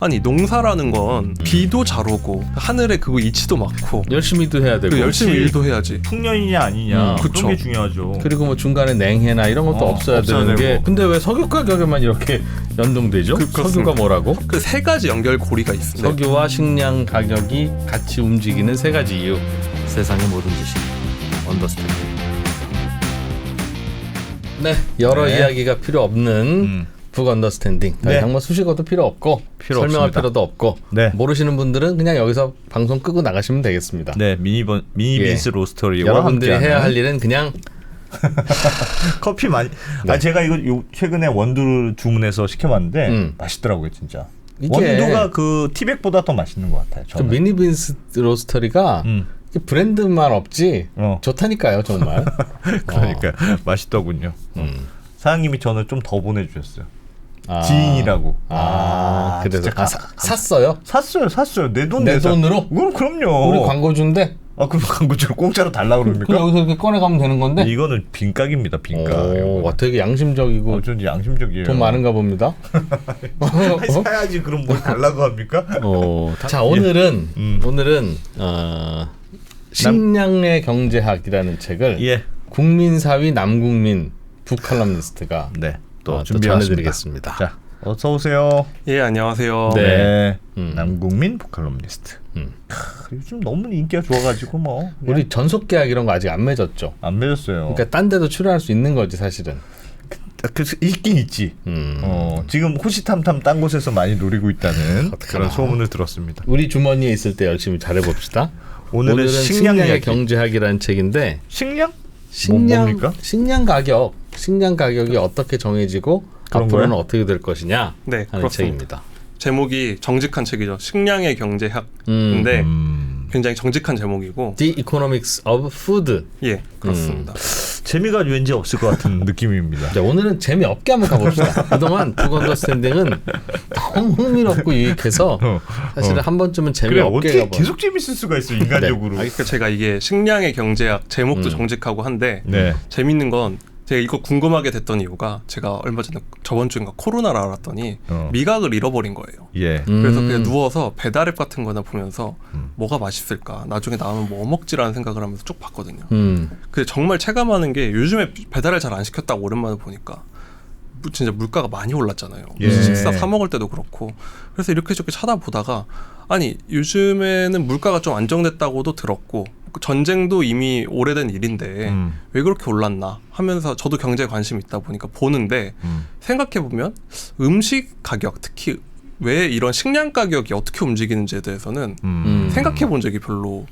아니 농사라는 건 비도 잘 오고 하늘에 그거 이치도 많고 열심히도 해야 되고 열심히 일도 해야지. 풍년이냐 아니냐 그쵸. 그런 게 중요하죠. 그리고 뭐 중간에 냉해나 이런 것도 없어야 없어야 되는 게 되고. 근데 왜 석유 가격에만 이렇게 연동되죠? 그렇습니다. 석유가 뭐라고? 그 세 가지 연결고리가 있습니다. 석유와 식량 가격이 같이 움직이는 세 가지 이유. 세상의 모든 지식 언더스탠딩. 네, 여러 네. 이야기가 필요 없는 북 언더스탠딩. 네. 정말 수식어도 필요 없고 필요 설명할 없습니다. 필요도 없고 네. 모르시는 분들은 그냥 여기서 방송 끄고 나가시면 되겠습니다. 네, 미니 빈스 로스터리와 여러분들이 함께하는 해야 할 일은 그냥 커피 많이. 네. 제가 이거 최근에 원두를 주문해서 시켜봤는데 맛있더라고요, 진짜. 이게 원두가 그 티백보다 더 맛있는 것 같아요. 그 저는. 미니 빈스 로스터리가 이게 브랜드만 없지 좋다니까요, 정말. 그러니까 맛있더군요. 사장님이 저는 좀 더 보내주셨어요. 아. 지인이라고. 그래서 진짜 샀어요? 샀어요. 내 돈 내 내서. 돈으로? 그럼요. 우리 광고주인데? 그럼 광고주로 공짜로 달라고 그럽니까? 그럼 여기서 이렇게 꺼내가면 되는 건데? 이거는 빈깍입니다, 빈깍. 와, 되게 양심적이고 전 양심적이에요. 돈 많은가 봅니다. 사야지 그럼 뭘 달라고 합니까? 자, 오늘은 식량의 경제학이라는 책을 예. 국민사위 남국민 북칼럼니스트가 네. 또 준비해왔습니다. 전해드리겠습니다. 자, 어서 오세요. 예, 안녕하세요. 네. 남국민 북칼럼니스트. 요즘 너무 인기가 좋아가지고 뭐 우리 전속계약 이런 거 아직 안 맺었죠? 안 맺었어요. 그러니까 딴 데도 출연할 수 있는 거지 사실은. 그래서 있긴 있지. 지금 호시탐탐 딴 곳에서 많이 노리고 있다는 그런 소문을 들었습니다. 우리 주머니에 있을 때 열심히 잘해봅시다. 오늘은 식량의 경제학이라는 책인데 식량? 뭡니까? 식량 가격이 어떻게 정해지고 앞으로는 거예요? 어떻게 될 것이냐 네, 하는 그렇습니다. 책입니다. 제목이 정직한 책이죠. 식량의 경제학인데 굉장히 정직한 제목이고. The Economics of Food. 예, 그렇습니다. 재미가 왠지 없을 것 같은 느낌입니다. 자, 오늘은 재미없게 한번 가봅시다. 그동안 북 언더스탠딩은 너무 흥미롭고 유익해서 사실은 한 번쯤은 그래 재미없게 어떻게 가봐. 계속 재밌을 수가 있어 인간적으로. 그러니까 제가 이게 식량의 경제학 제목도 정직하고 한데 네. 재밌는 건 제가 이거 궁금하게 됐던 이유가 제가 얼마 전에 저번 주인가 코로나를 알았더니 미각을 잃어버린 거예요. 예. 그래서 그냥 누워서 배달앱 같은 거나 보면서 뭐가 맛있을까 나중에 나오면 뭐 먹지라는 생각을 하면서 쭉 봤거든요. 근데 정말 체감하는 게 요즘에 배달을 잘 안 시켰다고 오랜만에 보니까 진짜 물가가 많이 올랐잖아요. 예. 식사 사 먹을 때도 그렇고. 그래서 이렇게 저렇게 찾아보다가 아니 요즘에는 물가가 좀 안정됐다고도 들었고 전쟁도 이미 오래된 일인데 왜 그렇게 올랐나 하면서 저도 경제에 관심이 있다 보니까 보는데 생각해보면 음식 가격 특히 왜 이런 식량 가격이 어떻게 움직이는지에 대해서는 생각해본 적이 별로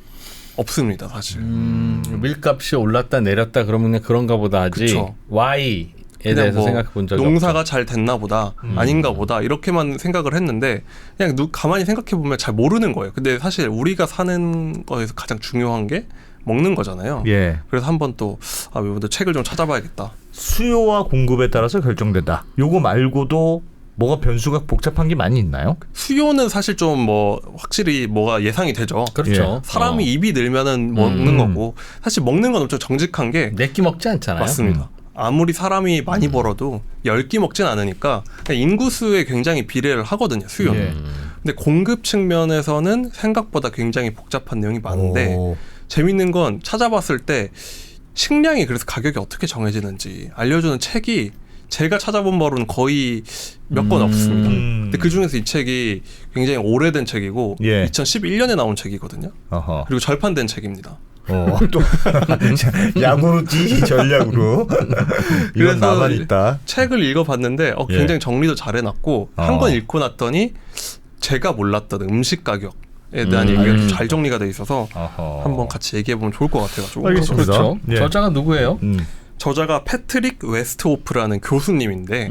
없습니다 사실. 밀값이 올랐다 내렸다 그러면 그냥 그런가 보다 하지. 그쵸. Y에 대해서 생각해 본 적이 농사가 없죠. 잘 됐나 보다 아닌가 보다 이렇게만 생각을 했는데 그냥 가만히 생각해 보면 잘 모르는 거예요. 근데 사실 우리가 사는 거에서 가장 중요한 게 먹는 거잖아요. 예. 그래서 한번 또 이번에 책을 좀 찾아봐야겠다. 수요와 공급에 따라서 결정된다. 요거 말고도 뭐가 변수가 복잡한 게 많이 있나요? 수요는 사실 좀 뭐 확실히 뭐가 예상이 되죠. 그렇죠. 사람이 입이 늘면은 먹는 거고 사실 먹는 건 엄청 정직한 게 내끼 먹지 않잖아요. 맞습니다. 아무리 사람이 많이 벌어도 10끼 먹진 않으니까 인구수에 굉장히 비례를 하거든요. 수요는. 예. 근데 공급 측면에서는 생각보다 굉장히 복잡한 내용이 많은데 재밌는 건 찾아봤을 때 식량이 그래서 가격이 어떻게 정해지는지 알려주는 책이 제가 찾아본 바로는 거의 몇 권 없습니다. 근데 그중에서 이 책이 굉장히 오래된 책이고 예. 2011년에 나온 책이거든요. 어허. 그리고 절판된 책입니다. 또 야구로 찌 전략으로 이건 그래서 나만 있다. 책을 읽어봤는데 굉장히 정리도 잘 해놨고 한 권 읽고 났더니 제가 몰랐던 음식 가격에 대한 얘기가 좀 잘 정리가 돼 있어서 한번 같이 얘기해보면 좋을 것 같아가지고. 알겠습니다. 그렇죠. 예. 저자가 누구예요? 저자가 패트릭 웨스트호프라는 교수님인데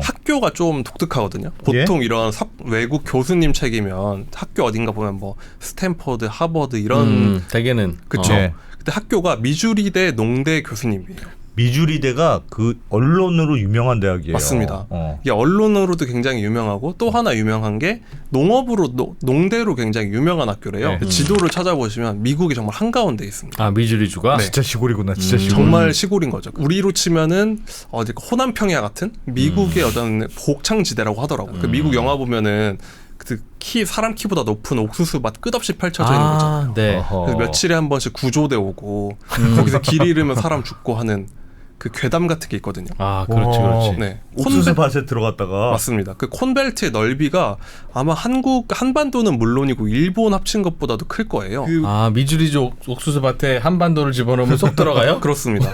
학교가 좀 독특하거든요. 보통 이런 외국 교수님 책이면 학교 어딘가 보면 뭐 스탠퍼드, 하버드 이런 대개는 그쵸. 근데 학교가 미주리대 농대 교수님이에요. 미주리대가 그 언론으로 유명한 대학이에요. 맞습니다. 이게 언론으로도 굉장히 유명하고 또 하나 유명한 게 농업으로 농대로 굉장히 유명한 학교래요. 네. 지도를 찾아보시면 미국이 정말 한가운데 있습니다. 미주리주가? 네. 진짜 시골이구나. 진짜 시골. 정말 시골인 거죠. 우리로 치면은 호남 평야 같은 미국의 어떤 복창지대라고 하더라고요. 그 미국 영화 보면은 사람 키보다 높은 옥수수 밭 끝없이 펼쳐져 있는 거잖아요. 네. 그래서 며칠에 한 번씩 구조대 오고 거기서 길 잃으면 사람 죽고 하는 그 괴담 같은 게 있거든요. 아, 그렇지. 네. 옥수수 밭에 들어갔다가 맞습니다. 그 콘벨트의 넓이가 아마 한반도는 물론이고 일본 합친 것보다도 클 거예요. 아, 미주리주 옥수수 밭에 한반도를 집어넣으면 쏙 들어가요? 그렇습니다.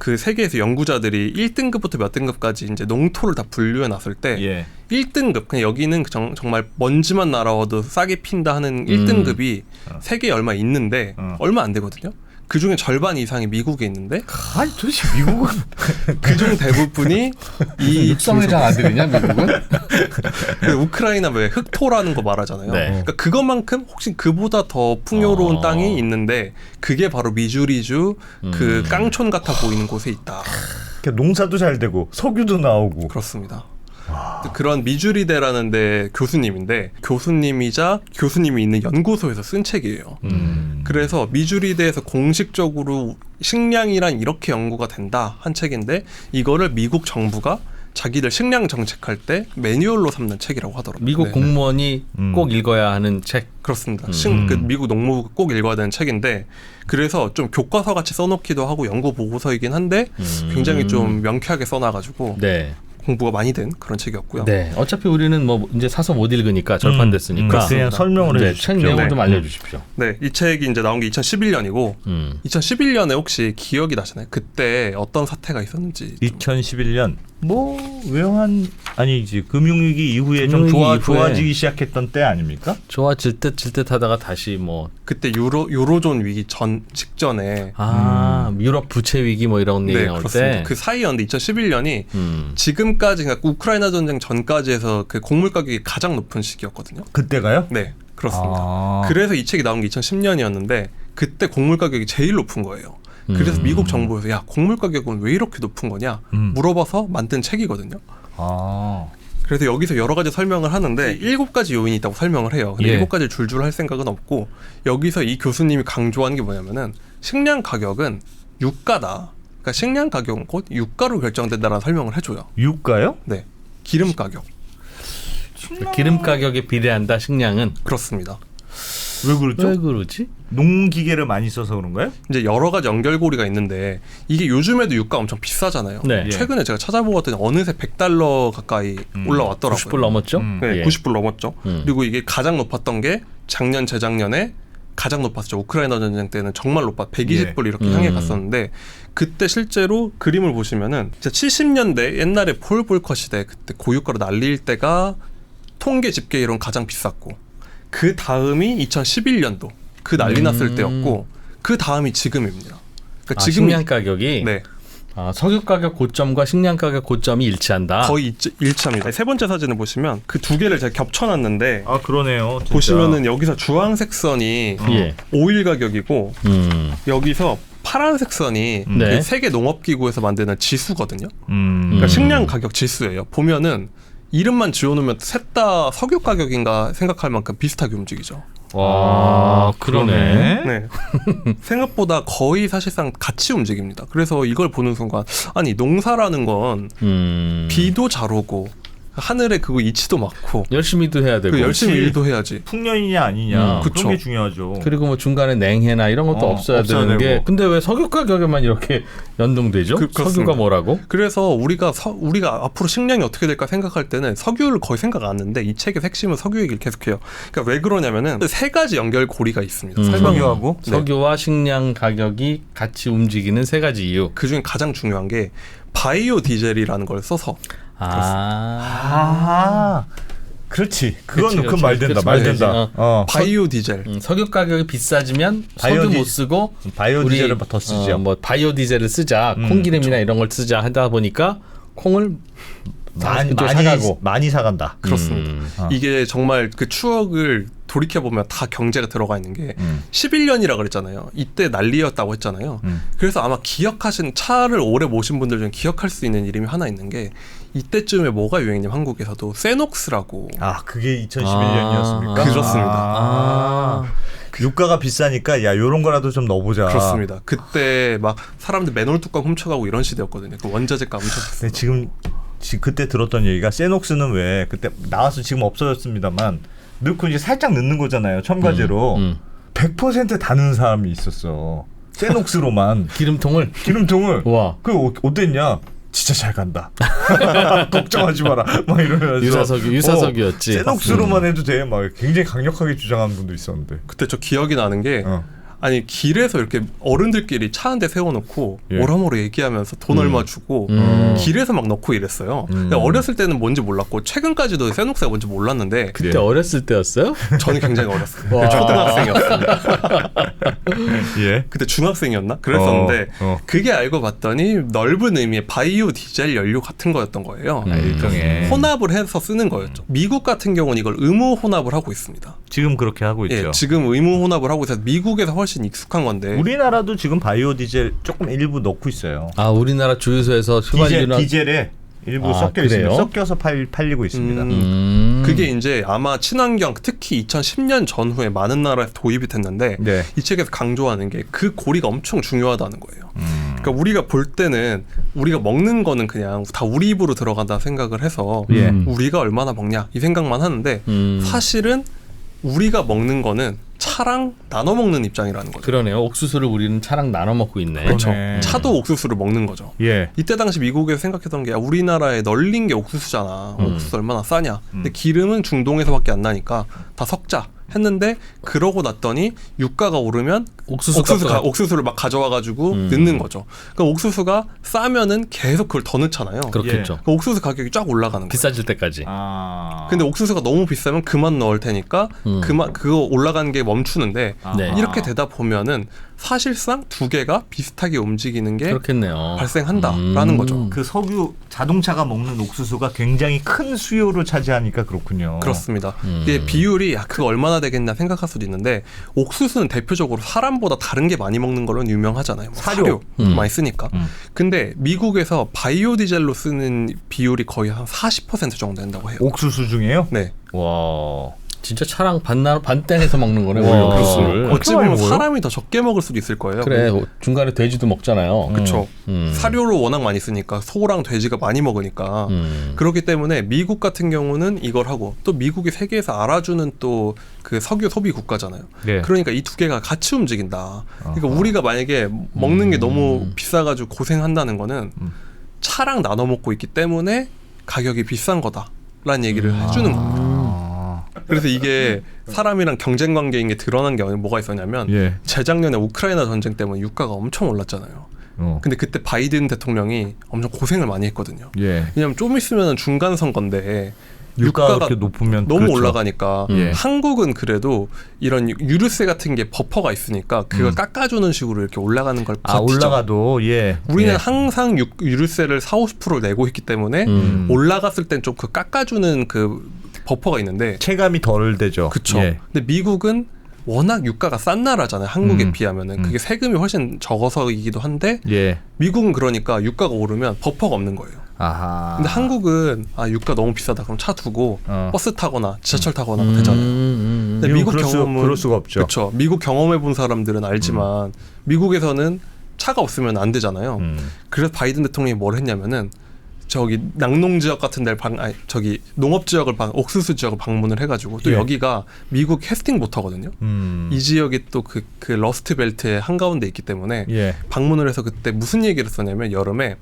그 세계에서 연구자들이 1등급부터 몇 등급까지 이제 농토를 다 분류해 놨을 때 1등급, 그냥 여기는 정말 먼지만 날아와도 싸게 핀다 하는 1등급이 세계에 얼마 있는데 얼마 안 되거든요. 그중에 절반 이상이 미국에 있는데 아니 도대체 미국은 그중 대부분이 이 육성회장 아들이냐 미국은? 그 우크라이나 왜 흑토라는 거 말하잖아요. 네. 그러니까 그것만큼 혹시 그보다 더 풍요로운 땅이 있는데 그게 바로 미주리주 그 깡촌 같아 보이는 곳에 있다. 농사도 잘 되고 석유도 나오고. 그렇습니다. 그런 미주리대라는 데 교수님인데 교수님이자 교수님이 있는 연구소에서 쓴 책이에요. 그래서 미주리대에서 공식적으로 식량이란 이렇게 연구가 된다 한 책인데 이거를 미국 정부가 자기들 식량 정책할 때 매뉴얼로 삼는 책이라고 하더라고요. 미국 공무원이 꼭 읽어야 하는 책. 그렇습니다. 그 미국 농무부가 꼭 읽어야 되는 책인데 그래서 좀 교과서 같이 써놓기도 하고 연구 보고서이긴 한데 굉장히 좀 명쾌하게 써놔가지고 네. 공부가 많이 된 그런 책이었고요. 네. 어차피 우리는 뭐 이제 사서 못 읽으니까 절판됐으니까 그냥 설명을 네, 해주십시오. 책 내용을 네. 좀 알려주십시오. 네, 이 책이 이제 나온 게 2011년이고 2011년에 혹시 기억이 나시나요? 그때 어떤 사태가 있었는지. 2011년 뭐 외환 아니지 금융위기 이후에 좀 금융위기 좋아지기 시작했던 때 아닙니까? 좋아질 듯 하다가 다시 뭐 그때 유로존 위기 직전에 유럽 부채 위기 뭐 이런 얘기 네, 나올 그렇습니다. 때 그 사이였는데 2011년이 지금까지 그러니까 우크라이나 전쟁 전까지 해서 그 곡물 가격이 가장 높은 시기였거든요. 그때가요? 네, 그렇습니다. 그래서 이 책이 나온 게 2010년이었는데 그때 곡물 가격이 제일 높은 거예요. 그래서 미국 정부에서 야 곡물 가격은 왜 이렇게 높은 거냐 물어봐서 만든 책이거든요. 그래서 여기서 여러 가지 설명을 하는데 7가지 요인이 있다고 설명을 해요. 근데 7가지를 줄줄 할 생각은 없고 여기서 이 교수님이 강조하는 게 뭐냐면은 식량 가격은 유가다. 그러니까 식량 가격은 곧 유가로 결정된다라는 설명을 해줘요. 유가요? 네, 기름 가격. 기름 가격에 비례한다 식량은. 그렇습니다. 왜 그렇죠? 왜 그러지? 농기계를 많이 써서 그런가요? 이제 여러 가지 연결고리가 있는데 이게 요즘에도 유가 엄청 비싸잖아요. 네. 최근에 제가 찾아보았더니 어느새 $100 가까이 올라왔더라고요. 90불 넘었죠? 네, 예. 90불 넘었죠. 그리고 이게 가장 높았던 게 작년 재작년에 가장 높았죠. 우크라이나 전쟁 때는 정말 높았 120불 이렇게 향해 갔었는데 그때 실제로 그림을 보시면은 진짜 70년대 옛날에 폴 볼커 시대 그때 고유가로 날릴 때가 통계 집계 이론 가장 비쌌고 그 다음이 2011년도 그 난리 났을 때였고 그 다음이 지금입니다. 그러니까 지금 식량 가격이 네. 석유 가격 고점과 식량 가격 고점이 일치한다. 거의 일치합니다. 세 번째 사진을 보시면 그 두 개를 제가 겹쳐놨는데 아 그러네요. 진짜. 보시면은 여기서 주황색 선이 예. 오일 가격이고 여기서 파란색 선이 네. 세계 농업기구에서 만드는 지수거든요. 그러니까 식량 가격 지수예요. 보면은 이름만 지어놓으면 셋 다 석유 가격인가 생각할 만큼 비슷하게 움직이죠. 와, 그러네. 네. 생각보다 거의 사실상 같이 움직입니다. 그래서 이걸 보는 순간 아니 농사라는 건 비도 잘 오고 하늘에 그거 이치도 많고 열심히도 해야 되고 열심히 일도 해야지. 풍년이냐 아니냐 그쵸. 그런 게 중요하죠. 그리고 뭐 중간에 냉해나 이런 것도 없어야 되는 게 근데 왜 석유 가격에만 이렇게 연동되죠? 석유가 뭐라고? 그래서 우리가 앞으로 식량이 어떻게 될까 생각할 때는 석유를 거의 생각 안 하는데 이 책의 핵심은 석유 얘기를 계속해요. 그러니까 왜 그러냐면은 세 가지 연결고리가 있습니다. 석유하고 석유와 식량 가격이 같이 움직이는 세 가지 이유. 그중에 가장 중요한 게 바이오 디젤이라는 걸 써서 그렇지. 그건 그치, 그 말 된다. 말 된다. 바이오 디젤. 석유 가격이 비싸지면 석유 못 쓰고 바이오 디젤을 더 쓰죠. 뭐 바이오 디젤을 쓰자. 콩기름이나 이런 걸 쓰자 하다 보니까 콩을 많이 사간다. 그렇습니다. 이게 정말 그 추억을 돌이켜보면 다 경제가 들어가 있는 게 11년이라 그랬잖아요. 이때 난리였다고 했잖아요. 그래서 아마 기억하신 차를 오래 모신 분들 중에 기억할 수 있는 이름이 하나 있는 게 이때쯤에 뭐가 유행이냐면 한국에서도 세녹스라고. 그게 2011년이었습니까? 그렇습니다. 유가가 비싸니까 야 요런 거라도 좀 넣어보자. 그렇습니다. 그때 막 사람들 맨홀 뚜껑 훔쳐가고 이런 시대였거든요. 그 원자재 값 엄청. 네, 지금 그때 들었던 얘기가 세녹스는 왜 그때 나와서 지금 없어졌습니다만 넣고 이제 살짝 넣는 거잖아요. 첨가제로 100% 다는 사람이 있었어. 세녹스로만 기름통을 와. 그 어땠냐? 진짜 잘 간다. 걱정하지 마라. 막 이러면서 유사석이었지. 세녹스로만 해도 돼. 막 굉장히 강력하게 주장하는 분도 있었는데. 그때 저 기억이 나는 게 아니 길에서 이렇게 어른들끼리 차 한 대 세워놓고 오라모로 얘기하면서 돈 얼마 주고 길에서 막 넣고 이랬어요. 어렸을 때는 뭔지 몰랐고 최근까지도 세녹스가 뭔지 몰랐는데 그때 어렸을 때였어요? 저는 굉장히 어렸어요. 초등학생이었어요. 예. 그때 중학생이었나? 그랬었는데 그게 알고 봤더니 넓은 의미의 바이오 디젤 연료 같은 거였던 거예요. 일종의 혼합을 해서 쓰는 거였죠. 미국 같은 경우는 이걸 의무 혼합을 하고 있습니다. 지금 그렇게 하고 있죠. 예, 지금 의무 혼합을 하고 있어서 미국에서 훨씬 익숙한 건데 우리나라도 지금 바이오 디젤 조금 일부 넣고 있어요. 아 우리나라 주유소에서 디젤에 일부 섞여 있습니다. 섞여서 팔리고 있습니다. 그게 이제 아마 친환경 특히 2010년 전후에 많은 나라에서 도입이 됐는데 이 책에서 강조하는 게 그 고리가 엄청 중요하다는 거예요. 그러니까 우리가 볼 때는 우리가 먹는 거는 그냥 다 우리 입으로 들어간다 생각을 해서 우리가 얼마나 먹냐 이 생각만 하는데 사실은 우리가 먹는 거는 차랑 나눠 먹는 입장이라는 거죠. 그러네요. 옥수수를 우리는 차랑 나눠 먹고 있네. 그렇죠. 차도 옥수수를 먹는 거죠. 예. 이때 당시 미국에서 생각했던 게 우리나라에 널린 게 옥수수잖아. 옥수수 얼마나 싸냐. 근데 기름은 중동에서밖에 안 나니까 다 섞자 했는데 그러고 났더니 유가가 오르면 옥수수를 막 가져와가지고 넣는 거죠. 그러니까 옥수수가 싸면은 계속 그걸 더 넣잖아요. 그렇겠죠. 그러니까 옥수수 가격이 쫙 올라가는 거예요. 비싸질 때까지. 근데 옥수수가 너무 비싸면 그만 넣을 테니까 그거 올라가는 게 멈추는데 이렇게 되다 보면은 사실상 두 개가 비슷하게 움직이는 게 그렇겠네요. 발생한다라는 거죠. 그 석유 자동차가 먹는 옥수수가 굉장히 큰 수요를 차지하니까 그렇군요. 그렇습니다. 이게 비율이 그거 얼마나 되겠나 생각할 수도 있는데 옥수수는 대표적으로 사람보다 다른 게 많이 먹는 걸로 유명하잖아요. 뭐 사료 많이 쓰니까. 근데 미국에서 바이오 디젤로 쓰는 비율이 거의 한 40% 정도 된다고 해요. 옥수수 중에요? 네. 와. 진짜 차랑 반땡해서 먹는 거네. 옥수수를. 어찌 보면 사람이 더 적게 먹을 수도 있을 거예요. 그래. 중간에 돼지도 먹잖아요. 그렇죠. 사료로 워낙 많이 쓰니까 소랑 돼지가 많이 먹으니까 그렇기 때문에 미국 같은 경우는 이걸 하고 또 미국이 세계에서 알아주는 또 그 석유 소비 국가잖아요. 그러니까 이 두 개가 같이 움직인다. 그러니까 우리가 만약에 먹는 게 너무 비싸가지고 고생한다는 거는 차랑 나눠 먹고 있기 때문에 가격이 비싼 거다라는 얘기를 해주는 겁니다. 그래서 이게 사람이랑 경쟁 관계인 게 드러난 게 뭐가 있었냐면 재작년에 우크라이나 전쟁 때문에 유가가 엄청 올랐잖아요. 근데 그때 바이든 대통령이 엄청 고생을 많이 했거든요. 왜냐하면 좀 있으면 중간 선거인데 유가가 그렇게 높으면 너무 그렇죠. 올라가니까 한국은 그래도 이런 유류세 같은 게 버퍼가 있으니까 그걸 깎아주는 식으로 이렇게 올라가는 걸 버티죠. 올라가도 우리는 항상 유류세를 40-50% 내고 있기 때문에 올라갔을 땐 좀 그 깎아주는 그 버퍼가 있는데 체감이 덜 되죠. 그렇죠. 근데 미국은 워낙 유가가 싼 나라잖아요. 한국에 비하면은 그게 세금이 훨씬 적어서이기도 한데 미국은 그러니까 유가가 오르면 버퍼가 없는 거예요. 근데 한국은 유가 너무 비싸다. 그럼 차 두고 버스 타거나 지하철 타거나 되잖아요. 근데 미국 경험은 그럴 수가 없죠. 그렇죠. 미국 경험해 본 사람들은 알지만 미국에서는 차가 없으면 안 되잖아요. 그래서 바이든 대통령이 뭘 했냐면은 저기 낙농 지역 같은 데를 저기 농업 지역을 옥수수 지역을 방문을 해가지고 또 여기가 미국 캐스팅 모터거든요. 이 지역이 또 그 러스트 벨트의 한가운데 있기 때문에 방문을 해서 그때 무슨 얘기를 했었냐면 여름에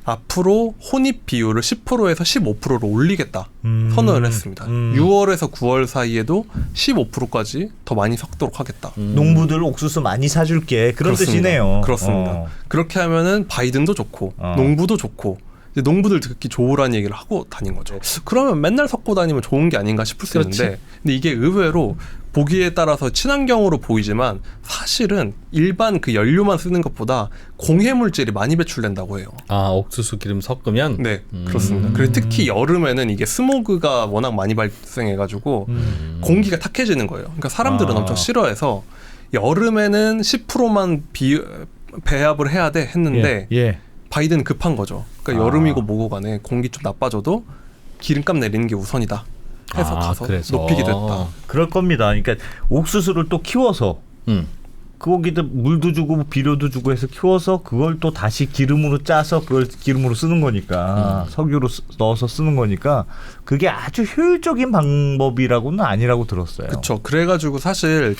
앞으로 혼입 비율을 10%에서 15%로 올리겠다 선언을 했습니다. 6월에서 9월 사이에도 15%까지 더 많이 섞도록 하겠다. 농부들 옥수수 많이 사줄게 그런 그렇습니다. 뜻이네요. 그렇습니다. 그렇게 하면은 바이든도 좋고 농부도 좋고 농부들 듣기 좋으라는 얘기를 하고 다닌 거죠. 그러면 맨날 섞고 다니면 좋은 게 아닌가 싶을 수 있는데 근데 이게 의외로 보기에 따라서 친환경으로 보이지만 사실은 일반 그 연료만 쓰는 것보다 공해 물질이 많이 배출된다고 해요. 옥수수 기름 섞으면? 네, 그렇습니다. 그리고 특히 여름에는 이게 스모그가 워낙 많이 발생해가지고 공기가 탁해지는 거예요. 그러니까 사람들은 엄청 싫어해서 여름에는 10%만 배합을 해야 돼 했는데 바이든 급한 거죠. 그러니까 여름이고 뭐고 간에 공기 좀 나빠져도 기름값 내리는 게 우선이다 해서 가서 높이게 됐다. 그럴 겁니다. 그러니까 옥수수를 또 키워서 거기다 물도 주고 비료도 주고 해서 키워서 그걸 또 다시 기름으로 짜서 그걸 기름으로 쓰는 거니까 석유로 넣어서 쓰는 거니까 그게 아주 효율적인 방법이라고는 아니라고 들었어요. 그렇죠. 그래가지고 사실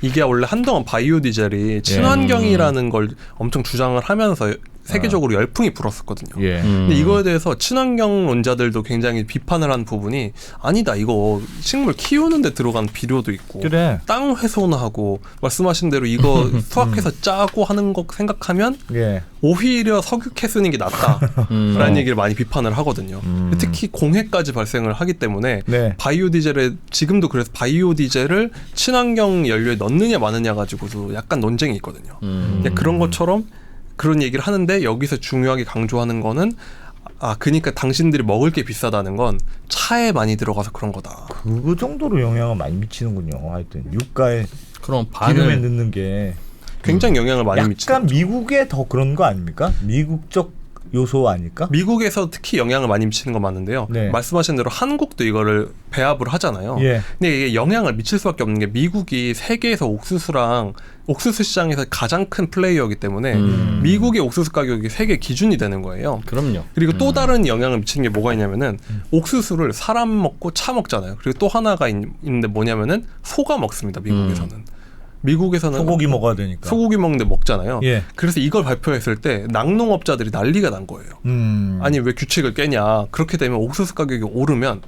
이게 원래 한동안 바이오 디젤이 친환경이라는 걸 엄청 주장을 하면서 세계적으로 열풍이 불었었거든요. 예. 근데 이거에 대해서 친환경론자들도 굉장히 비판을 한 부분이 아니다. 이거 식물 키우는데 들어간 비료도 있고 그래. 땅 훼손하고 말씀하신 대로 이거 수확해서 짜고 하는 거 생각하면 예. 오히려 석유캐 쓰는 게 낫다라는 얘기를 많이 비판을 하거든요. 특히 공해까지 발생을 하기 때문에 네. 바이오 디젤에 지금도 그래서 바이오 디젤을 친환경 연료에 넣느냐 마느냐 가지고도 약간 논쟁이 있거든요. 그런 것처럼 그런 얘기를 하는데 여기서 중요하게 강조하는 거는 그러니까 당신들이 먹을 게 비싸다는 건 차에 많이 들어가서 그런 거다. 그 정도로 영향을 많이 미치는군요. 하여튼 유가에 그럼 기름에 넣는 게 굉장히 영향을 많이 미치는 약간 거죠. 미국에 더 그런 거 아닙니까? 미국적 요소 아닐까? 미국에서 특히 영향을 많이 미치는 건 맞는데요. 네. 말씀하신 대로 한국도 이거를 배합을 하잖아요. 예. 근데 이게 영향을 미칠 수밖에 없는 게 미국이 세계에서 옥수수 시장에서 가장 큰 플레이어이기 때문에 미국의 옥수수 가격이 세계 기준이 되는 거예요. 그럼요. 그리고 또 다른 영향을 미치는 게 뭐가 있냐면은 옥수수를 사람 먹고 차 먹잖아요. 그리고 또 하나가 있는데 뭐냐면은 소가 먹습니다. 미국에서는. 미국에서는 소고기 먹어야 되니까. 소고기 먹는데 먹잖아요. 예. 그래서 이걸 발표했을 때 낙농업자들이 난리가 난 거예요. 아니 왜 규칙을 깨냐. 그렇게 되면 옥수수 가격이 오르면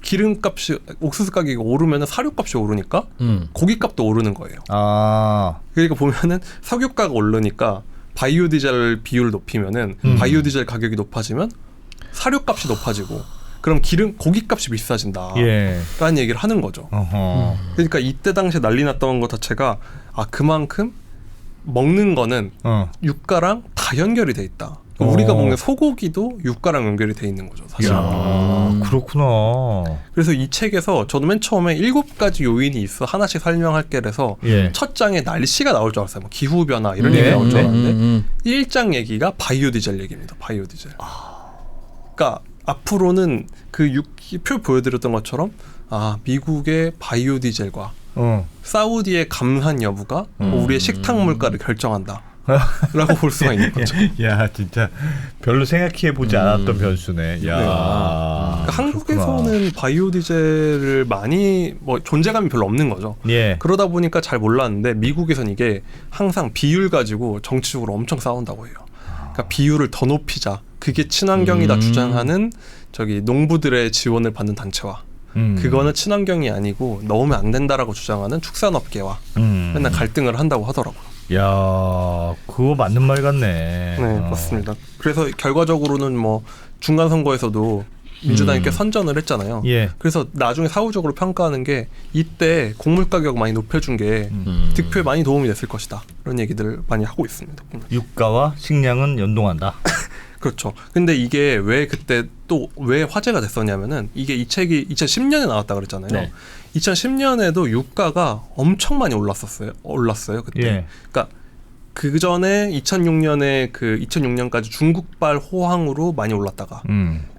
기름값이 옥수수 가격이 오르면 사료값이 오르니까 고기값도 오르는 거예요. 아. 그러니까 보면은 석유가가 오르니까 바이오 디젤 비율을 높이면은 바이오 디젤 가격이 높아지면 사료값이 높아지고 그럼 고기값이 비싸진다. 예. 라는 얘기를 하는 거죠. 어허. 그러니까 이때 당시에 난리 났던 것 자체가 그만큼 먹는 거는 유가랑 다 연결이 돼 있다. 우리가 먹는 소고기도 유가랑 연결이 돼 있는 거죠, 사실. 야, 그렇구나. 그래서 이 책에서 저도 맨 처음에 7가지 요인이 있어 하나씩 설명할게 그래서 예. 첫 장에 날씨가 나올 줄 알았어요. 뭐 기후 변화 이런 네. 얘기 나올 줄 네. 알았는데 1장 얘기가 바이오 디젤 얘기입니다. 바이오 디젤. 그러니까 앞으로는 그 표 보여드렸던 것처럼 미국의 바이오 디젤과 사우디의 감산 여부가 우리의 식탁 물가를 결정한다. 라고 볼 수가 있는 거죠. 야, 진짜 별로 생각해보지 않았던 변수네. 야, 그러니까 한국에서는 바이오 디젤을 많이 존재감이 별로 없는 거죠. 예. 그러다 보니까 잘 몰랐는데 미국에서는 이게 항상 비율 가지고 정치적으로 엄청 싸운다고 해요. 그러니까 비율을 더 높이자. 그게 친환경이다 주장하는 저기 농부들의 지원을 받는 단체와 그거는 친환경이 아니고 넣으면 안 된다라고 주장하는 축산업계와 맨날 갈등을 한다고 하더라고요. 야, 그거 맞는 말 같네. 네, 맞습니다. 그래서 결과적으로는 뭐 중간 선거에서도 민주당이 꽤 선전을 했잖아요. 예. 그래서 나중에 사후적으로 평가하는 게 이때 곡물 가격 많이 높여준 게 득표에 많이 도움이 됐을 것이다. 이런 얘기들을 많이 하고 있습니다. 유가와 식량은 연동한다. 그렇죠. 근데 이게 왜 그때 또 왜 화제가 됐었냐면은 이게 이 책이 2010년에 나왔다 그랬잖아요. 네. 2010년에도 유가가 엄청 많이 올랐어요. 그때. 예. 그러니까 그 전에 2006년에 2006년까지 중국발 호황으로 많이 올랐다가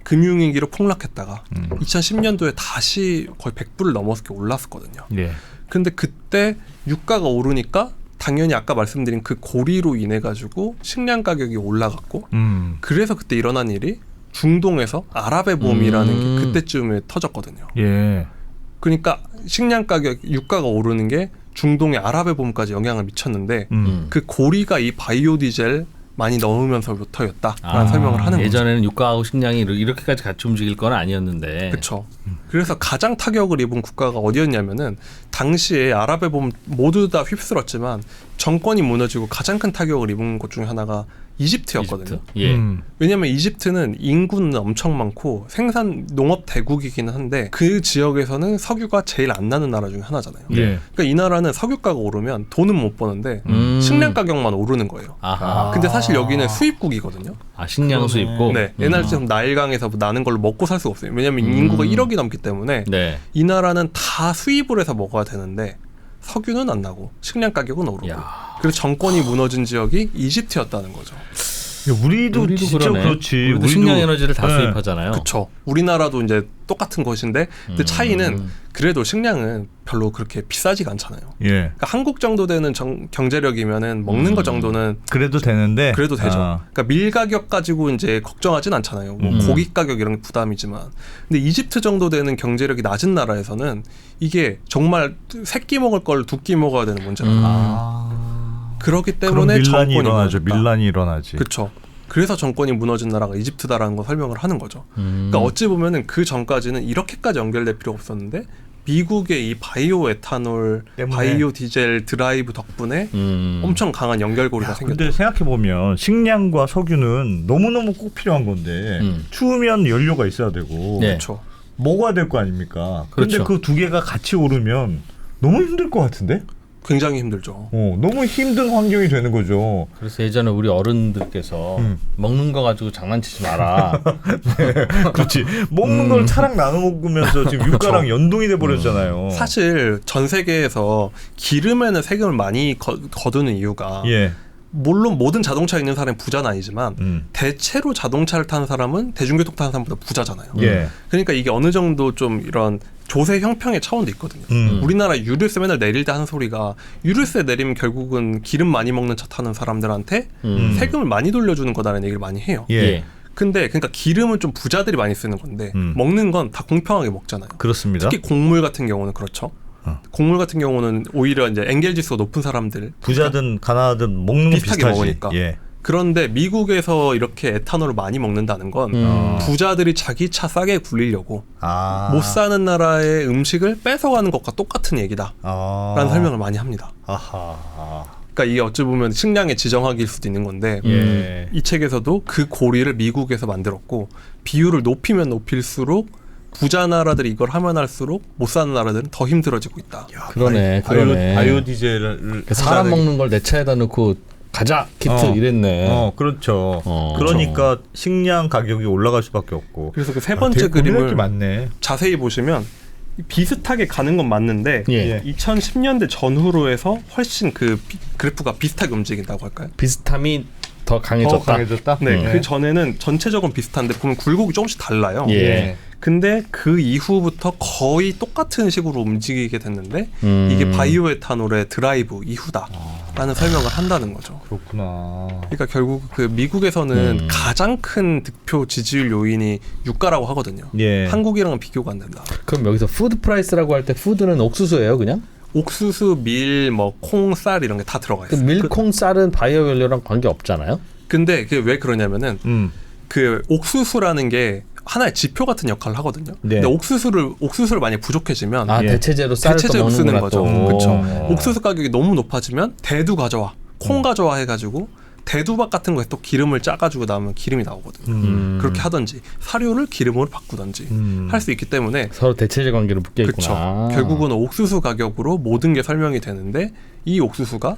금융위기로 폭락했다가 2010년도에 다시 거의 100불을 넘어서 올랐었거든요. 예. 근데 그때 유가가 오르니까 당연히 아까 말씀드린 그 고리로 인해 가지고 식량 가격이 올라갔고 그래서 그때 일어난 일이 중동에서 아랍의 봄이라는 게 그때쯤에 터졌거든요. 예. 그러니까 식량 가격 유가가 오르는 게 중동의 아랍의 봄까지 영향을 미쳤는데 그 고리가 이 바이오 디젤 많이 넣으면서부터였다라는 설명을 하는 거죠. 예전에는 유가하고 식량이 이렇게까지 같이 움직일 건 아니었는데. 그렇죠. 그래서 가장 타격을 입은 국가가 어디였냐면은 당시에 아랍의 봄 모두 다 휩쓸었지만 정권이 무너지고 가장 큰 타격을 입은 곳 중에 하나가 이집트였거든요. 이집트. 예. 왜냐하면 이집트는 인구는 엄청 많고 생산 농업 대국이기는 한데 그 지역에서는 석유가 제일 안 나는 나라 중에 하나잖아요. 예. 그러니까 이 나라는 석유가가 오르면 돈은 못 버는데 식량 가격만 오르는 거예요. 아하. 근데 사실 여기는 수입국이거든요. 식량 수입국. 네, 옛날처럼 나일강에서 나는 걸로 먹고 살 수가 없어요. 왜냐하면 인구가 1억이 넘기 때문에 네. 이 나라는 다 수입을 해서 먹어야 되는데 석유는 안 나고 식량 가격은 오르고 야. 그래서 정권이 무너진 지역이 이집트였다는 거죠. 우리도 진짜 그러네. 그렇지. 우리도 우리도- 식량 에너지를 다 네. 수입하잖아요. 그렇죠. 우리나라도 이제 똑같은 것인데 근데 차이는 그래도 식량은 별로 그렇게 비싸지가 않잖아요. 예. 그러니까 한국 정도 되는 경제력이면은 먹는 거 정도는 그래도 되는데. 그래도 되죠. 아. 그러니까 밀 가격 가지고 이제 걱정하진 않잖아요. 뭐 고기 가격 이런 게 부담이지만. 근데 이집트 정도 되는 경제력이 낮은 나라에서는 이게 정말 새끼 먹을 걸 두 끼 먹어야 되는 문제라. 그렇기 그럼 때문에 밀란이 정권이 일어나죠. 무너졌다. 밀란이 일어나지. 그렇죠. 그래서 정권이 무너진 나라가 이집트다라는 걸 설명을 하는 거죠. 그러니까 어찌 보면은 그 전까지는 이렇게까지 연결될 필요 없었는데 미국의 이 바이오 에탄올, 때문에. 바이오 디젤 드라이브 덕분에 엄청 강한 연결고리가 생겼다. 근데 생각해 보면 식량과 석유는 너무너무 꼭 필요한 건데 추우면 연료가 있어야 되고 네. 그렇죠. 먹어야 될 거 아닙니까? 그렇죠. 근데 그 두 개가 같이 오르면 너무 힘들 것 같은데? 굉장히 힘들죠. 너무 힘든 환경이 되는 거죠. 그래서 예전에 우리 어른들께서 먹는 거 가지고 장난치지 마라. 그렇지. 먹는 걸 차랑 나눠 먹으면서 지금 유가랑 연동이 돼 버렸잖아요. 사실 전 세계에서 기름에는 세금을 많이 거두는 이유가 예. 물론 모든 자동차 있는 사람이 부자는 아니지만 대체로 자동차를 타는 사람은 대중교통 타는 사람보다 부자잖아요. 예. 그러니까 이게 어느 정도 좀 이런 조세 형평의 차원도 있거든요. 우리나라 유류세 맨날 내릴 때 하는 소리가 유류세 내리면 결국은 기름 많이 먹는 차 타는 사람들한테 세금을 많이 돌려주는 거다라는 얘기를 많이 해요. 예. 근데 그러니까 기름은 좀 부자들이 많이 쓰는 건데 먹는 건 다 공평하게 먹잖아요. 그렇습니다. 특히 곡물 같은 경우는 그렇죠. 곡물 같은 경우는 오히려 이제 엔겔 지수가 높은 사람들 부자든 가난하든 먹는 건 비슷하게 비슷하지. 먹으니까. 예. 그런데 미국에서 이렇게 에탄올을 많이 먹는다는 건 부자들이 자기 차 싸게 굴리려고 못 사는 나라의 음식을 뺏어가는 것과 똑같은 얘기다라는 설명을 많이 합니다. 아하. 그러니까 이게 어찌 보면 식량의 지정학일 수도 있는 건데 예. 이 책에서도 그 고리를 미국에서 만들었고 비율을 높이면 높일수록 부자 나라들이 이걸 하면 할수록 못 사는 나라들은 더 힘들어지고 있다. 그러네. 그러네. 바이오 디젤을 사람 먹는 걸 내 차에다 넣고 가자 키트 이랬네. 그렇죠. 그러니까 식량 가격이 올라갈 수밖에 없고. 그래서 그 세 번째 되게 고민할 그림을 게 많네. 자세히 보시면 비슷하게 가는 건 맞는데 예. 2010년대 전후로 해서 훨씬 그 그래프가 비슷하게 움직인다고 할까요? 비슷함이 더 강해졌다. 더 강해졌다. 네, 그 전에는 전체적으로 비슷한데 보면 굴곡이 조금씩 달라요. 예. 근데 그 이후부터 거의 똑같은 식으로 움직이게 됐는데 이게 바이오 에탄올의 드라이브 이후다라는 설명을 한다는 거죠. 그렇구나. 그러니까 결국 그 미국에서는 가장 큰 득표 지지율 요인이 유가라고 하거든요. 예. 한국이랑은 비교가 안 된다. 그럼 여기서 푸드 프라이스라고 할 때 푸드는 옥수수예요, 그냥? 옥수수, 밀, 뭐 콩, 쌀 이런 게 다 들어가 그 있어요. 밀콩 쌀은 바이오 연료랑 관계 없잖아요. 근데 그게 왜 그러냐면은 그 옥수수라는 게 하나의 지표 같은 역할을 하거든요. 네. 근데 옥수수를 만약 부족해지면 아 대체제로 쌀을 대체제로 또 쓰는 먹는구나 거죠. 또. 그렇죠. 옥수수 가격이 너무 높아지면 대두 가져와, 콩 가져와 해가지고 대두밥 같은 거에 또 기름을 짜가지고 나오면 기름이 나오거든요. 그렇게 하든지 사료를 기름으로 바꾸든지 할 수 있기 때문에 서로 대체제 관계로 묶여 있구나. 그렇죠. 결국은 옥수수 가격으로 모든 게 설명이 되는데 이 옥수수가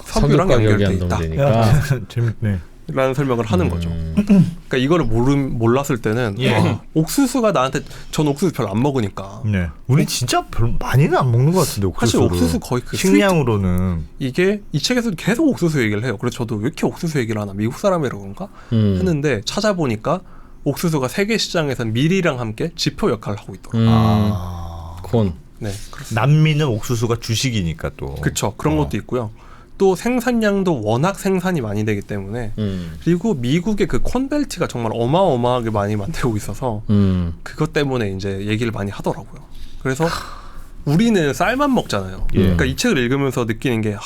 석유랑 가격이 연결돼 있다. 연동되니까. 재밌네. 라는 설명을 하는 거죠. 그러니까 이거를 몰랐을 때는 옥수수가 나한테 전 옥수수 별로 안 먹으니까 네. 우리 진짜 별로 많이는 안 먹는 것 같은데 옥수수. 사실 옥수수 거의 그 식량으로는. 이게 이 책에서도 계속 옥수수 얘기를 해요. 그래서 저도 왜 이렇게 옥수수 얘기를 하나 미국 사람이라 그런가 했는데 찾아보니까 옥수수가 세계 시장에서는 밀이랑 함께 지표 역할을 하고 있더라고요. 콘. 네, 그렇습니다. 남미는 옥수수가 주식이니까 또. 그렇죠. 그런 것도 있고요. 또 생산량도 워낙 생산이 많이 되기 때문에 그리고 미국의 그 콘벨트가 정말 어마어마하게 많이 만들고 있어서 그것 때문에 이제 얘기를 많이 하더라고요. 그래서 우리는 쌀만 먹잖아요. 그러니까 이 책을 읽으면서 느끼는 게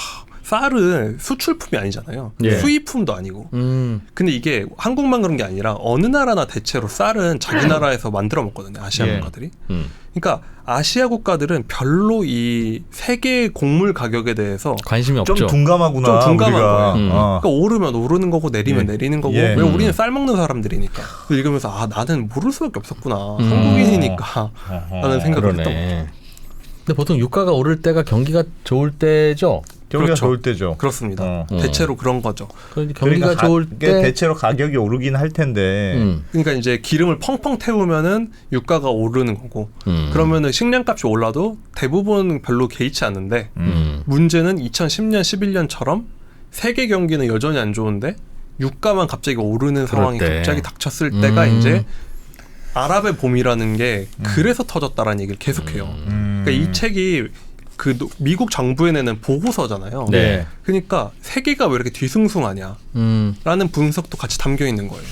쌀은 수출품이 아니잖아요. 예. 수입품도 아니고. 근데 이게 한국만 그런 게 아니라 어느 나라나 대체로 쌀은 자기 나라에서 만들어 먹거든요. 아시아 국가들이. 그러니까 아시아 국가들은 별로 이 세계 곡물 가격에 대해서 관심이 없죠. 좀 둔감하구나. 좀 둔감한 우리가. 거예요. 그러니까 오르면 오르는 거고 내리면 내리는 거고 왜 우리는 쌀 먹는 사람들이니까. 읽으면서 나는 모를 수밖에 없었구나. 한국인이니까 라는 생각을 했던 거죠. 근데 보통 유가가 오를 때가 경기가 좋을 때죠. 경기가 그렇죠. 좋을 때죠. 그렇습니다. 대체로 그런 거죠. 경기가 그러니까 좋을 때 대체로 가격이 오르긴 할 텐데. 그러니까 이제 기름을 펑펑 태우면은 유가가 오르는 거고 그러면은 식량값이 올라도 대부분 별로 개의치 않는데 문제는 2010년 11년처럼 세계 경기는 여전히 안 좋은데 유가만 갑자기 오르는 상황이 때. 갑자기 닥쳤을 때가 이제 아랍의 봄이라는 게 그래서 터졌다라는 얘기를 계속해요. 그러니까 이 책이 그 미국 정부에 내는 보고서잖아요. 네. 그러니까 세계가 왜 이렇게 뒤숭숭하냐라는 분석도 같이 담겨 있는 거예요.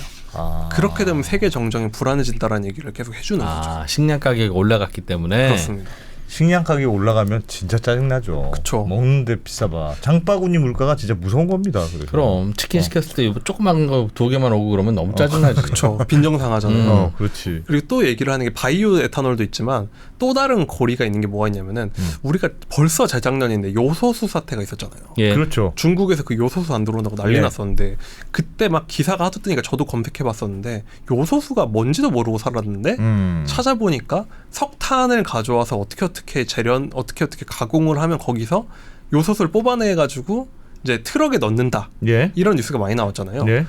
그렇게 되면 세계 정정이 불안해진다라는 얘기를 계속 해주는 거죠. 식량 가격이 올라갔기 때문에. 그렇습니다. 식량 가격이 올라가면 진짜 짜증나죠. 그쵸. 먹는데 비싸봐. 장바구니 물가가 진짜 무서운 겁니다. 그래서. 그럼 치킨 시켰을 때 조그만 거 2개만 오고 그러면 너무 짜증나지. 그렇죠. 빈정상하잖아요. 그렇지. 그리고 또 얘기를 하는 게 바이오 에탄올도 있지만 또 다른 고리가 있는 게 뭐가 있냐면은 우리가 벌써 재작년인데 요소수 사태가 있었잖아요. 예. 그렇죠. 중국에서 그 요소수 안 들어온다고 난리 예. 났었는데 그때 막 기사가 하도 뜨니까 저도 검색해봤었는데 요소수가 뭔지도 모르고 살았는데 찾아보니까 석탄을 가져와서 어떻게 가공을 하면 거기서 요소수를 뽑아내가지고 이제 트럭에 넣는다. 예. 이런 뉴스가 많이 나왔잖아요. 예.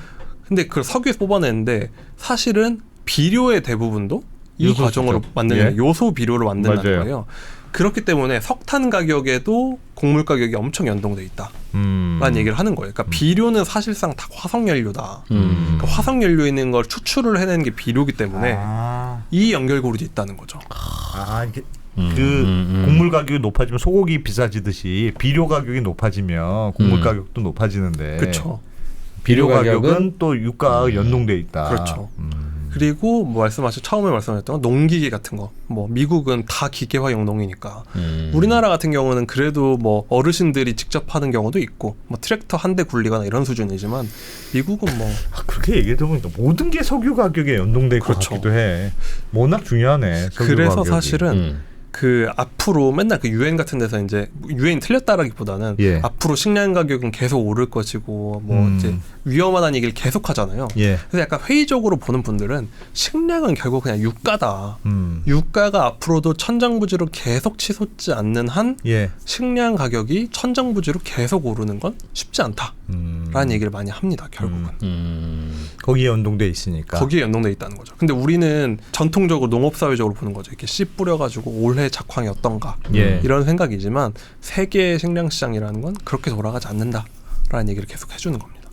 근데 그걸 석유에서 뽑아내는데 사실은 비료의 대부분도 이 요소수죠. 과정으로 만드는 예. 요소 비료를 만든다는 맞아요. 거예요. 그렇기 때문에 석탄 가격에도 곡물 가격이 엄청 연동돼 있다라는 얘기를 하는 거예요. 그러니까 비료는 사실상 다 화석연료다. 그러니까 화석연료에 있는 걸 추출을 해내는 게 비료이기 때문에 이 연결고리도 있다는 거죠. 이게 곡물 가격이 높아지면 소고기 비싸지듯이 비료 가격이 높아지면 곡물 가격도 높아지는데. 그렇죠. 비료 가격은 또 유가가 연동돼 있다. 그렇죠. 그리고 뭐 처음에 말씀하셨던 농기계 같은 거, 뭐 미국은 다 기계화용 농이니까 우리나라 같은 경우는 그래도 뭐 어르신들이 직접 하는 경우도 있고 뭐 트랙터 한 대 굴리거나 이런 수준이지만 미국은 뭐 그렇게 얘기해 보니까 모든 게 석유 가격에 연동될 것 그렇죠. 같기도 해. 워낙 중요하네. 석유 그래서 가격이. 사실은 그 앞으로 맨날 그 유엔 같은 데서 이제 유엔이 틀렸다라기보다는 예. 앞으로 식량 가격은 계속 오를 것이고 뭐 이제 위험하다는 얘기를 계속 하잖아요. 예. 그래서 약간 회의적으로 보는 분들은 식량은 결국 그냥 유가다. 유가가 앞으로도 천정부지로 계속 치솟지 않는 한 예. 식량 가격이 천정부지로 계속 오르는 건 쉽지 않다라는 얘기를 많이 합니다. 결국은. 거기에 연동돼 있으니까. 거기에 연동돼 있다는 거죠. 근데 우리는 전통적으로 농업사회적으로 보는 거죠. 이렇게 씨 뿌려가지고 올해 작황이 어떤가 예. 이런 생각이지만 세계 식량시장이라는 건 그렇게 돌아가지 않는다라는 얘기를 계속 해주는 겁니다.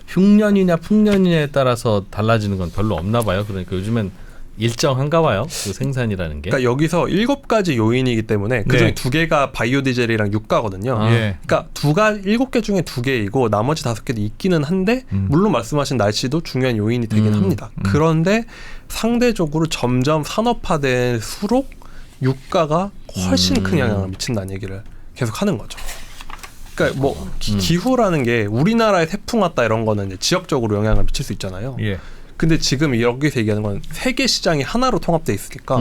흉년이냐 풍년이냐에 따라서 달라지는 건 별로 없나 봐요. 그러니까 요즘엔 일정한가 봐요. 그 생산이라는 게. 그러니까 여기서 7가지 요인이기 때문에 그중에 네. 2개가 바이오 디젤이랑 유가거든요. 예. 그러니까 7개 중에 2개이고 나머지 5개도 있기는 한데 물론 말씀하신 날씨도 중요한 요인이 되긴 합니다. 그런데 상대적으로 점점 산업화될수록 유가가 훨씬 큰 영향을 미친다는 얘기를 계속 하는 거죠. 그러니까 뭐 기후라는 게 우리나라에 태풍 왔다 이런 거는 이제 지역적으로 영향을 미칠 수 있잖아요. 예. 근데 지금 여기서 얘기하는 건 세계 시장이 하나로 통합돼 있으니까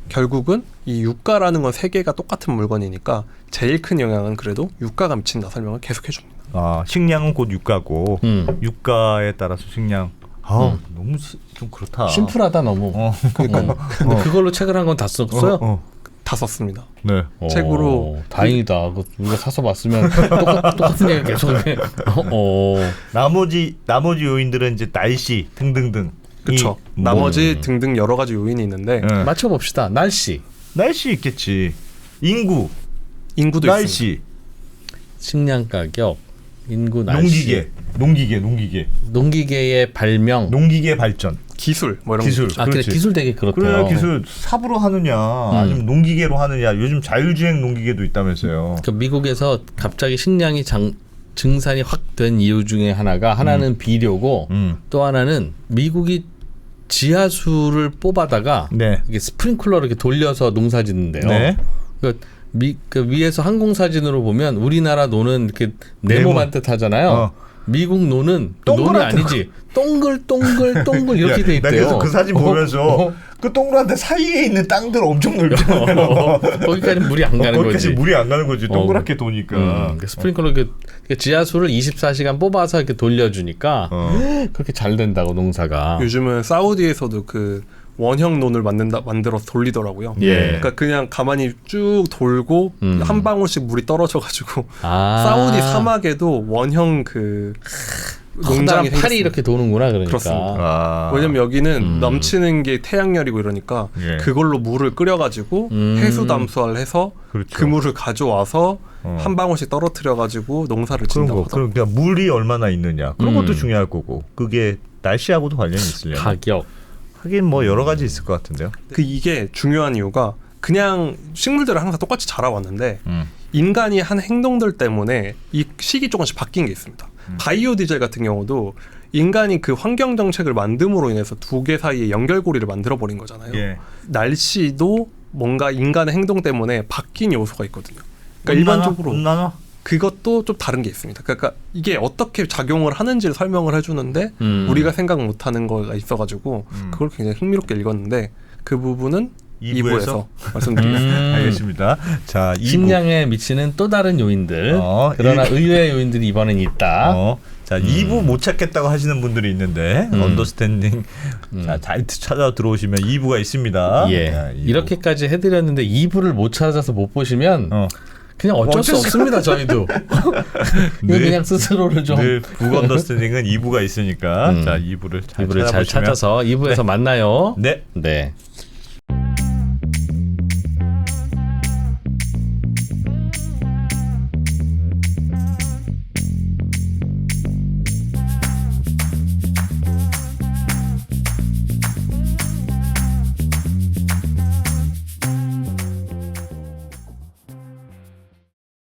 결국은 이 유가라는 건 세계가 똑같은 물건이니까 제일 큰 영향은 그래도 유가가 미친다 설명을 계속 해줍니다. 식량은 곧 유가고 유가에 따라서 식량. 너무 좀 그렇다. 심플하다 너무. 그러니까 근데 그걸로 책을 한 건 다 썼어요? 다 썼습니다. 네. 책으로 다행이다. 우리가 사서 봤으면 똑같은 얘기 계속해. 나머지 요인들은 이제 날씨 등등등. 그렇죠. 나머지 등등 여러 가지 요인이 있는데 맞춰봅시다. 날씨 있겠지. 인구도 날씨, 있습니다. 식량 가격, 인구, 날씨, 농기계 의 발명, 농기계 발전, 기술 뭐 이런 기술. 거. 근데 그렇지. 기술 되게 그래 그렇대요. 기술 삽으로 하느냐 아니면 농기계로 하느냐. 요즘 자율주행 농기계도 있다면서요. 그러니까 미국에서 갑자기 식량이 증산이 확 된 이유 중에 하나는 비료고 또 하나는 미국이 지하수를 뽑아다가 네. 이게 스프링클러를 이렇게 돌려서 농사 짓는데요. 네. 그 위에서 항공 사진으로 보면 우리나라 노는 이렇게 네모만 뜻하잖아요. 미국 노는 노는 아니지. 동글 이렇게 돼 있대요. 그래서 그 사진 보면서 그 동그란데 사이에 있는 땅들 엄청 넓잖아요. 거기까지 물이 안 가는 거기까지 거지. 물이 안 가는 거지. 동그랗게 도니까. 스프링클러 이렇게 지하수를 24시간 뽑아서 이렇게 돌려주니까 그렇게 잘 된다고 농사가. 요즘은 사우디에서도 그 원형 논을 만들어서 돌리더라고요. 예. 그러니까 그냥 가만히 쭉 돌고 한 방울씩 물이 떨어져가지고 아. 사우디 사막에도 원형 그 농장이 커다란 팔이 생겼습니다. 이렇게 도는구나 그러니까. 그렇습니다. 왜냐면 여기는 넘치는 게 태양열이고 이러니까 예. 그걸로 물을 끓여가지고 해수 담수화를 해서 그렇죠. 그 물을 가져와서 한 방울씩 떨어뜨려가지고 농사를 그런 짓는다고 거. 하더라고요. 그러니까 물이 얼마나 있느냐 그런 것도 중요할 거고 그게 날씨하고도 관련이 있으려면 가격. 하긴 뭐 여러 가지 있을 것 같은데요. 이게 중요한 이유가 그냥 식물들은 항상 똑같이 자라왔는데 인간이 한 행동들 때문에 이 식이 조금씩 바뀐 게 있습니다. 바이오 디젤 같은 경우도 인간이 그 환경 정책을 만듦으로 인해서 두 개 사이에 연결고리를 만들어 버린 거잖아요. 예. 날씨도 뭔가 인간의 행동 때문에 바뀐 요소가 있거든요. 그러니까 일반적으로 온난화? 그것도 좀 다른 게 있습니다. 그러니까 이게 어떻게 작용을 하는지를 설명을 해주는데 우리가 생각 못하는 거가 있어가지고 그걸 굉장히 흥미롭게 읽었는데 그 부분은 2부에서 말씀드리겠습니다. 알겠습니다. 자, 2부. 식량에 미치는 또 다른 요인들. 그러나 의외의 요인들이 이번엔 있다. 자, 2부 못 찾겠다고 하시는 분들이 있는데 언더스탠딩 자, 사이트 찾아 들어오시면 2부가 있습니다. 예. 자, 2부. 이렇게까지 해드렸는데 2부를 못 찾아서 못 보시면 그냥 어쩔 수 없습니다. 저희도 그냥 스스로를 좀 늘 북언더스탠딩은 2부가 있으니까 자 2부를 잘 2부를 잘 찾아보시면 찾아서 2부에서 만나요. 네. 네.